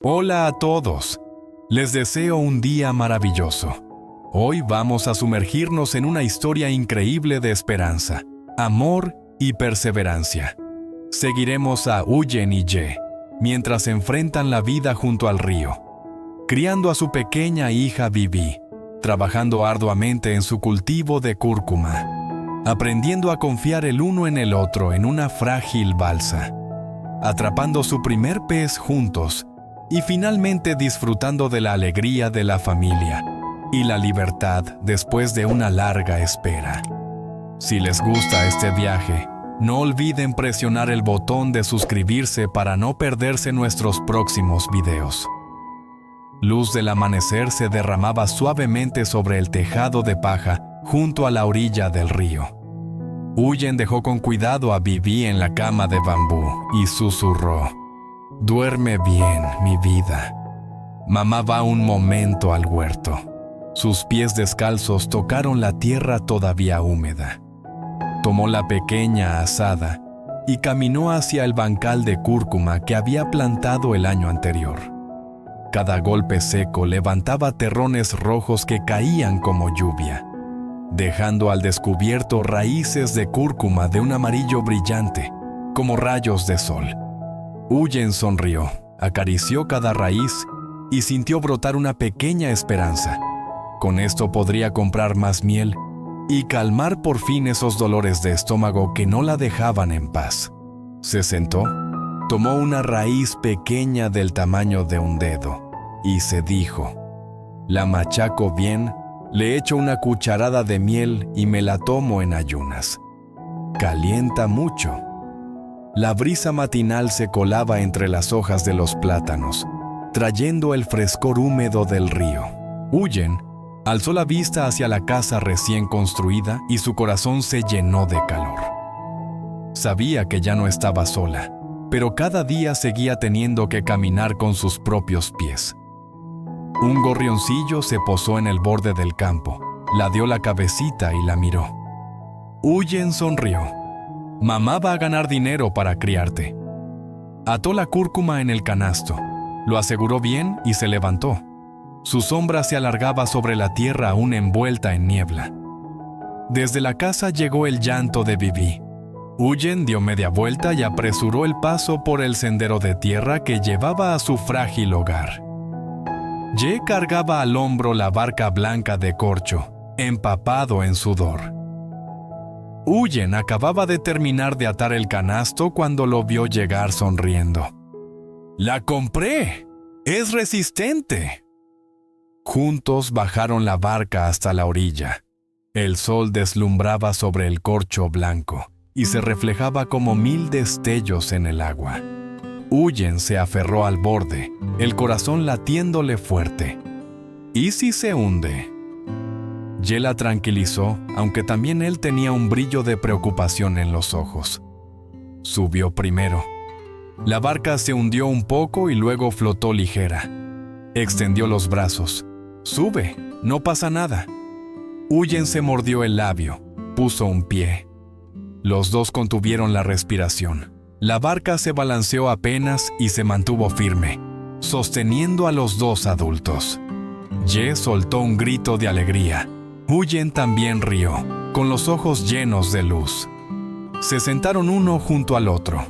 Hola a todos. Les deseo un día maravilloso. Hoy vamos a sumergirnos en una historia increíble de esperanza, amor y perseverancia. Seguiremos a Uyen y Ye mientras enfrentan la vida junto al río, criando a su pequeña hija Vivi, trabajando arduamente en su cultivo de cúrcuma, aprendiendo a confiar el uno en el otro en una frágil balsa, atrapando su primer pez juntos y finalmente disfrutando de la alegría de la familia y la libertad después de una larga espera. Si les gusta este viaje, no olviden presionar el botón de suscribirse para no perderse nuestros próximos videos. Luz del amanecer se derramaba suavemente sobre el tejado de paja junto a la orilla del río. Uyen dejó con cuidado a Vivi en la cama de bambú y susurró: «Duerme bien, mi vida». Mamá va un momento al huerto. Sus pies descalzos tocaron la tierra todavía húmeda. Tomó la pequeña azada y caminó hacia el bancal de cúrcuma que había plantado el año anterior. Cada golpe seco levantaba terrones rojos que caían como lluvia, dejando al descubierto raíces de cúrcuma de un amarillo brillante, como rayos de sol. Uyen sonrió, acarició cada raíz y sintió brotar una pequeña esperanza. Con esto podría comprar más miel y calmar por fin esos dolores de estómago que no la dejaban en paz. Se sentó, tomó una raíz pequeña del tamaño de un dedo y se dijo: «La machaco bien, le echo una cucharada de miel y me la tomo en ayunas. Calienta mucho». La brisa matinal se colaba entre las hojas de los plátanos, trayendo el frescor húmedo del río. Uyen alzó la vista hacia la casa recién construida y su corazón se llenó de calor. Sabía que ya no estaba sola, pero cada día seguía teniendo que caminar con sus propios pies. Un gorrioncillo se posó en el borde del campo, ladeó la cabecita y la miró. Uyen sonrió. «Mamá va a ganar dinero para criarte». Ató la cúrcuma en el canasto, lo aseguró bien y se levantó. Su sombra se alargaba sobre la tierra aún envuelta en niebla. Desde la casa llegó el llanto de Vivi. Uyen dio media vuelta y apresuró el paso por el sendero de tierra que llevaba a su frágil hogar. Ye cargaba al hombro la barca blanca de corcho, empapado en sudor. Uyen acababa de terminar de atar el canasto cuando lo vio llegar sonriendo. «¡La compré! ¡Es resistente!». Juntos bajaron la barca hasta la orilla. El sol deslumbraba sobre el corcho blanco y se reflejaba como 1000 destellos en el agua. Uyen se aferró al borde, el corazón latiéndole fuerte. ¿Y si se hunde? Ye la tranquilizó, aunque también él tenía un brillo de preocupación en los ojos. Subió primero. La barca se hundió un poco y luego flotó ligera. Extendió los brazos. «Sube, no pasa nada». Uyen se mordió el labio, puso un pie. Los dos contuvieron la respiración. La barca se balanceó apenas y se mantuvo firme, sosteniendo a los dos adultos. Ye soltó un grito de alegría. Uyen también rió, con los ojos llenos de luz. Se sentaron uno junto al otro.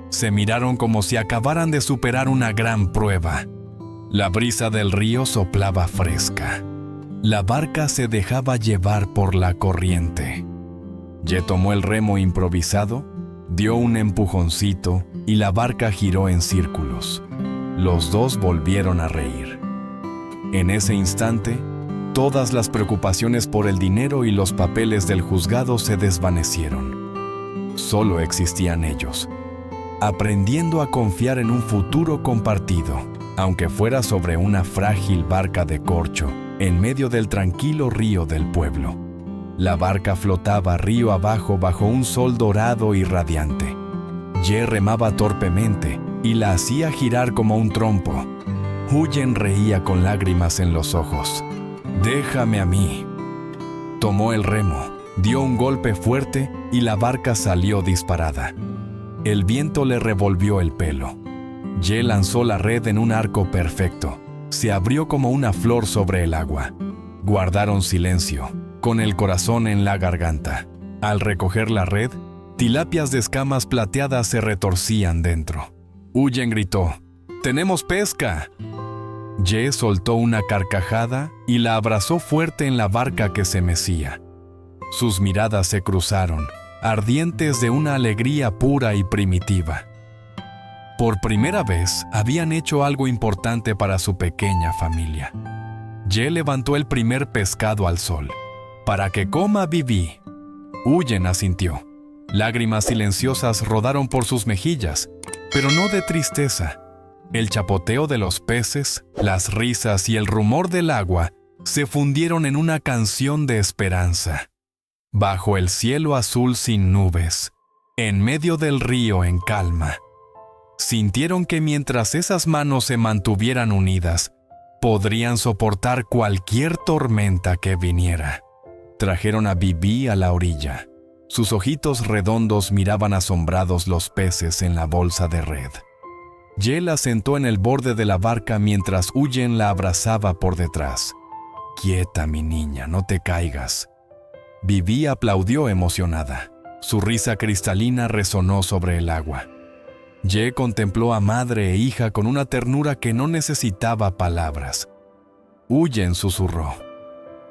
Se miraron como si acabaran de superar una gran prueba. La brisa del río soplaba fresca. La barca se dejaba llevar por la corriente. Ye tomó el remo improvisado, dio un empujoncito y la barca giró en círculos. Los dos volvieron a reír. En ese instante, todas las preocupaciones por el dinero y los papeles del juzgado se desvanecieron. Solo existían ellos, aprendiendo a confiar en un futuro compartido, aunque fuera sobre una frágil barca de corcho, en medio del tranquilo río del pueblo. La barca flotaba río abajo bajo un sol dorado y radiante. Ye remaba torpemente y la hacía girar como un trompo. Uyen reía con lágrimas en los ojos. «Déjame a mí». Tomó el remo, dio un golpe fuerte y la barca salió disparada. El viento le revolvió el pelo. Ye lanzó la red en un arco perfecto. Se abrió como una flor sobre el agua. Guardaron silencio, con el corazón en la garganta. Al recoger la red, tilapias de escamas plateadas se retorcían dentro. Huyen gritó: ¡Tenemos pesca! Ye soltó una carcajada y la abrazó fuerte en la barca que se mecía. Sus miradas se cruzaron, ardientes de una alegría pura y primitiva. Por primera vez habían hecho algo importante para su pequeña familia. Ye levantó el primer pescado al sol. «Para que coma Viví». Huyen asintió. Lágrimas silenciosas rodaron por sus mejillas, pero no de tristeza. El chapoteo de los peces, las risas y el rumor del agua se fundieron en una canción de esperanza. Bajo el cielo azul sin nubes, en medio del río en calma, sintieron que mientras esas manos se mantuvieran unidas, podrían soportar cualquier tormenta que viniera. Trajeron a Viví a la orilla. Sus ojitos redondos miraban asombrados los peces en la bolsa de red. Ye la sentó en el borde de la barca mientras Huyen la abrazaba por detrás. «Quieta, mi niña, no te caigas». Viví aplaudió emocionada. Su risa cristalina resonó sobre el agua. Ye contempló a madre e hija con una ternura que no necesitaba palabras. Huyen susurró: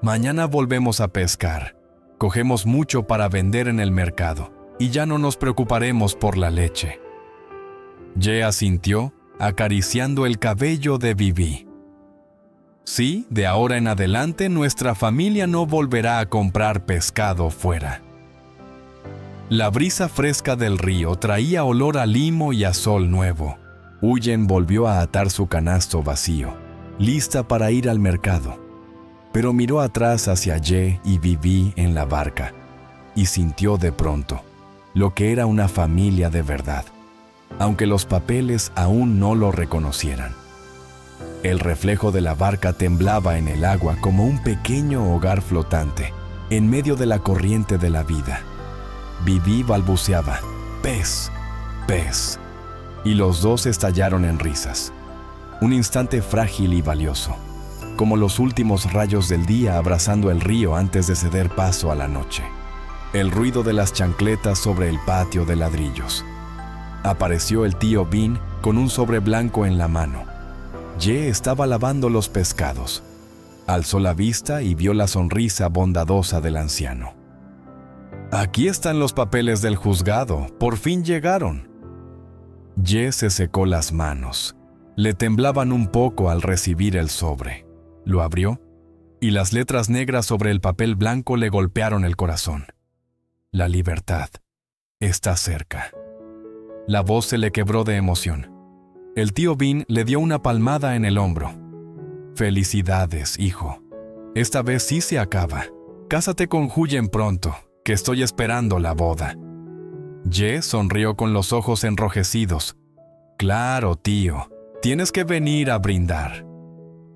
«Mañana volvemos a pescar. Cogemos mucho para vender en el mercado y ya no nos preocuparemos por la leche». Ye asintió, acariciando el cabello de Viví. «Sí, de ahora en adelante nuestra familia no volverá a comprar pescado fuera». La brisa fresca del río traía olor a limo y a sol nuevo. Huyen volvió a atar su canasto vacío, lista para ir al mercado. Pero miró atrás hacia Ye y Viví en la barca, y sintió de pronto lo que era una familia de verdad, aunque los papeles aún no lo reconocieran. El reflejo de la barca temblaba en el agua como un pequeño hogar flotante, en medio de la corriente de la vida. Viví balbuceaba: «Pez, pez», y los dos estallaron en risas. Un instante frágil y valioso, como los últimos rayos del día abrazando el río antes de ceder paso a la noche. El ruido de las chancletas sobre el patio de ladrillos. Apareció el tío Bin con un sobre blanco en la mano. Ye estaba lavando los pescados. Alzó la vista y vio la sonrisa bondadosa del anciano. «Aquí están los papeles del juzgado, por fin llegaron». Ye se secó las manos. Le temblaban un poco al recibir el sobre. Lo abrió, y las letras negras sobre el papel blanco le golpearon el corazón. «La libertad está cerca». La voz se le quebró de emoción. El tío Bin le dio una palmada en el hombro. «Felicidades, hijo. Esta vez sí se acaba. Cásate con Huyen pronto, que estoy esperando la boda». Ye sonrió con los ojos enrojecidos. «Claro, tío. Tienes que venir a brindar».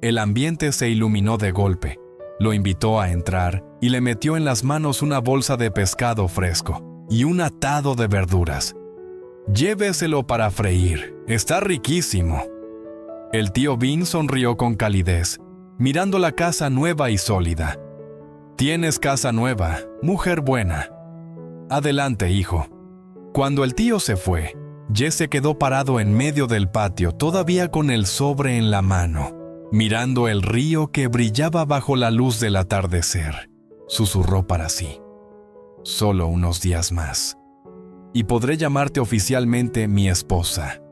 El ambiente se iluminó de golpe. Lo invitó a entrar y le metió en las manos una bolsa de pescado fresco y un atado de verduras. «Lléveselo para freír. Está riquísimo». El tío Bin sonrió con calidez, mirando la casa nueva y sólida. «Tienes casa nueva, mujer buena. Adelante, hijo». Cuando el tío se fue, Ye se quedó parado en medio del patio, todavía con el sobre en la mano, mirando el río que brillaba bajo la luz del atardecer. Susurró para sí: «Solo unos días más, y podré llamarte oficialmente mi esposa».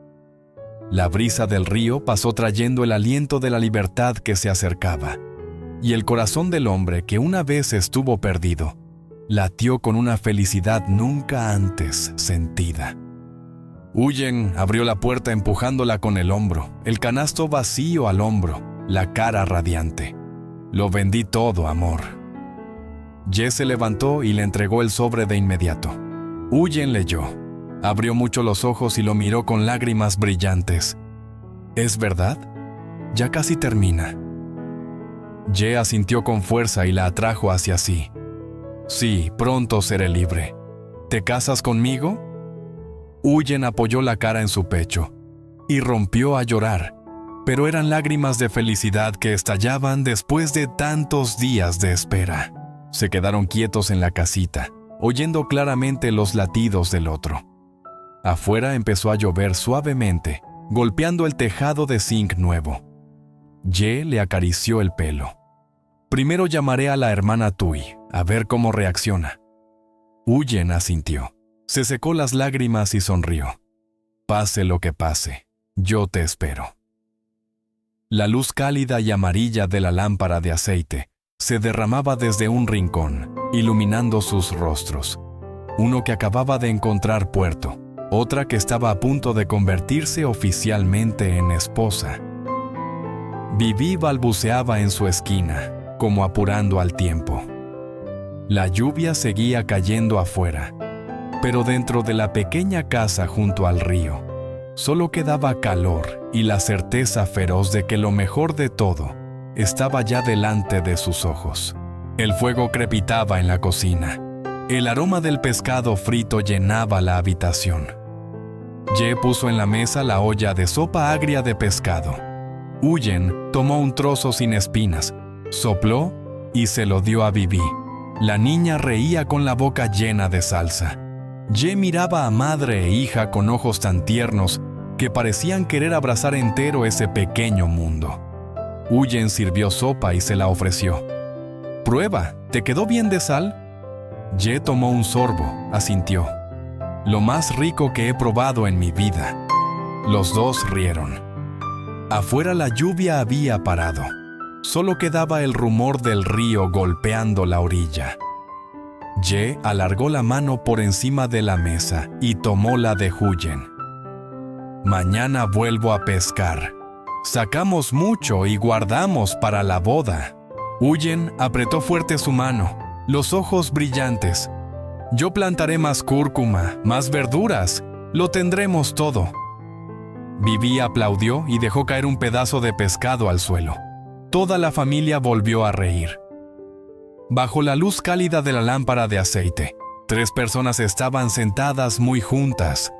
La brisa del río pasó trayendo el aliento de la libertad que se acercaba, y el corazón del hombre que una vez estuvo perdido latió con una felicidad nunca antes sentida. Huyen abrió la puerta empujándola con el hombro, el canasto vacío al hombro, la cara radiante. «Lo vendí todo, amor». Ye se levantó y le entregó el sobre de inmediato. Huyen leyó. Abrió mucho los ojos y lo miró con lágrimas brillantes. «¿Es verdad? Ya casi termina». Ye asintió con fuerza y la atrajo hacia sí. «Sí, pronto seré libre. ¿Te casas conmigo?» Huyen apoyó la cara en su pecho. y rompió a llorar, pero eran lágrimas de felicidad que estallaban después de tantos días de espera. Se quedaron quietos en la casita, oyendo claramente los latidos del otro. Afuera empezó a llover suavemente, golpeando el tejado de zinc nuevo. Ye le acarició el pelo. Primero llamaré a la hermana Tui, a ver cómo reacciona. Huyen asintió. Se secó las lágrimas y sonrió. Pase lo que pase, yo te espero. La luz cálida y amarilla de la lámpara de aceite se derramaba desde un rincón, iluminando sus rostros. Uno que acababa de encontrar puerto, otra que estaba a punto de convertirse oficialmente en esposa. Vivi balbuceaba en su esquina, como apurando al tiempo. La lluvia seguía cayendo afuera, pero dentro de la pequeña casa junto al río, solo quedaba calor y la certeza feroz de que lo mejor de todo estaba ya delante de sus ojos. El fuego crepitaba en la cocina. El aroma del pescado frito llenaba la habitación. Ye puso en la mesa la olla de sopa agria de pescado. Huyen tomó un trozo sin espinas, sopló y se lo dio a Vivi. La niña reía con la boca llena de salsa. Ye miraba a madre e hija con ojos tan tiernos que parecían querer abrazar entero ese pequeño mundo. Huyen sirvió sopa y se la ofreció. «Prueba, ¿te quedó bien de sal?» Ye tomó un sorbo, asintió. «Lo más rico que he probado en mi vida». Los dos rieron. Afuera la lluvia había parado. Solo quedaba el rumor del río golpeando la orilla. Ye alargó la mano por encima de la mesa y tomó la de Huyen. «Mañana vuelvo a pescar. Sacamos mucho y guardamos para la boda». Huyen apretó fuerte su mano, los ojos brillantes. «Yo plantaré más cúrcuma, más verduras. Lo tendremos todo». Vivi aplaudió y dejó caer un pedazo de pescado al suelo. Toda la familia volvió a reír. Bajo la luz cálida de la lámpara de aceite, 3 personas estaban sentadas muy juntas.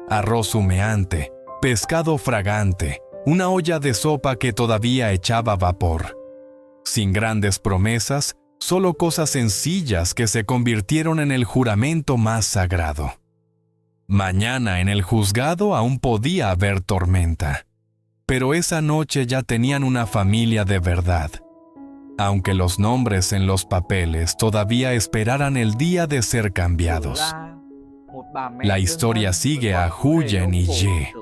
Arroz humeante, pescado fragante, una olla de sopa que todavía echaba vapor. Sin grandes promesas, solo cosas sencillas que se convirtieron en el juramento más sagrado. Mañana en el juzgado aún podía haber tormenta. Pero esa noche ya tenían una familia de verdad. Aunque los nombres en los papeles todavía esperaran el día de ser cambiados. La historia sigue a Huyen y Ye,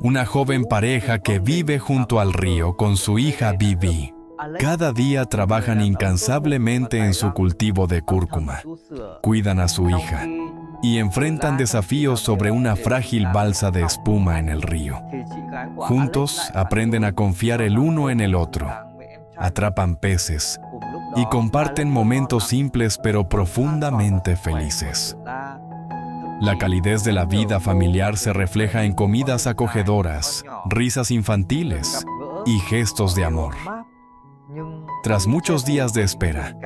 una joven pareja que vive junto al río con su hija Vivi. Cada día trabajan incansablemente en su cultivo de cúrcuma, cuidan a su hija y enfrentan desafíos sobre una frágil balsa de espuma en el río. Juntos aprenden a confiar el uno en el otro, atrapan peces y comparten momentos simples pero profundamente felices. La calidez de la vida familiar se refleja en comidas acogedoras, risas infantiles y gestos de amor. Tras muchos días de espera,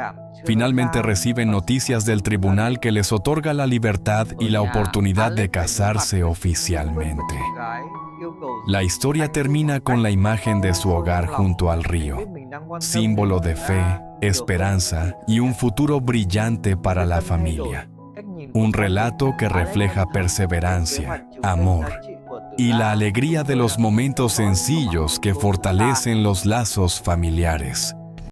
finalmente reciben noticias del tribunal que les otorga la libertad y la oportunidad de casarse oficialmente. La historia termina con la imagen de su hogar junto al río, símbolo de fe, esperanza y un futuro brillante para la familia. Un relato que refleja perseverancia, amor y la alegría de los momentos sencillos que fortalecen los lazos familiares.